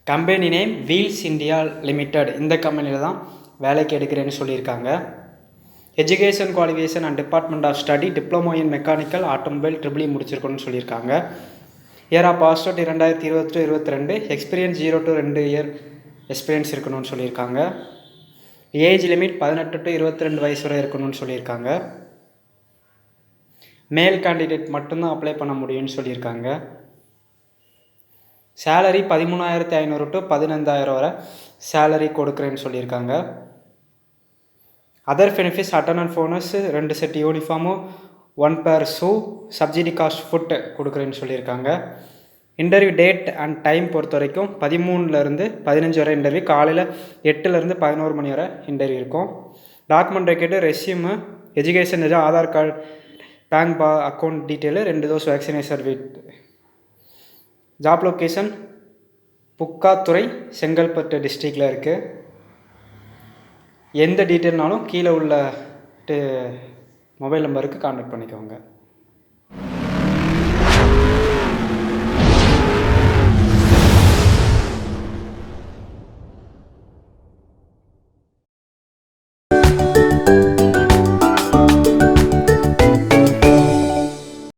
Company name Wheels India limited. இந்த கம்பெனியில் தான் வேலைக்கு எடுக்கிறேன்னு சொல்லியிருக்காங்க. Education qualification and department of study diploma in mechanical automobile triple முடிச்சிருக்கணும்னு சொல்லியிருக்காங்க. Year of pass out 2021-22. Experience 0 to 2 year experience இருக்கணும்னு சொல்லியிருக்காங்க. ஏஜ் லிமிட் 18 to 22 வயசு வரை இருக்கணும்னு சொல்லியிருக்காங்க. மேல் கேண்டிடேட் மட்டும்தான் அப்ளை பண்ண முடியும்னு சொல்லியிருக்காங்க. சேலரி 13,500 to 15,000 வரை சேலரி கொடுக்குறேன்னு சொல்லியிருக்காங்க. அதர் பெனிஃபிட்ஸ் அட்டர்னல் bonus 2 set uniform 1 pair shoe subsidy cost food கொடுக்குறேன்னு சொல்லியிருக்காங்க. இன்டர்வியூ டேட் அண்ட் டைம் பொறுத்த வரைக்கும் 13-15 வரை இன்டர்வியூ. காலையில் 8 to 11 மணி வரை இன்டர்வியூ இருக்கும். டாக்குமெண்ட் ரெக்கெட்டு resume education Aadhaar card bank account detail 2 dose vaccination certificate. Job location Pukkathurai Chengalpattu டிஸ்ட்ரிக்டில் இருக்குது. எந்த டீட்டெயில்னாலும் கீழே உள்ள மொபைல் நம்பருக்கு கான்டாக்ட் பண்ணிக்கோங்க.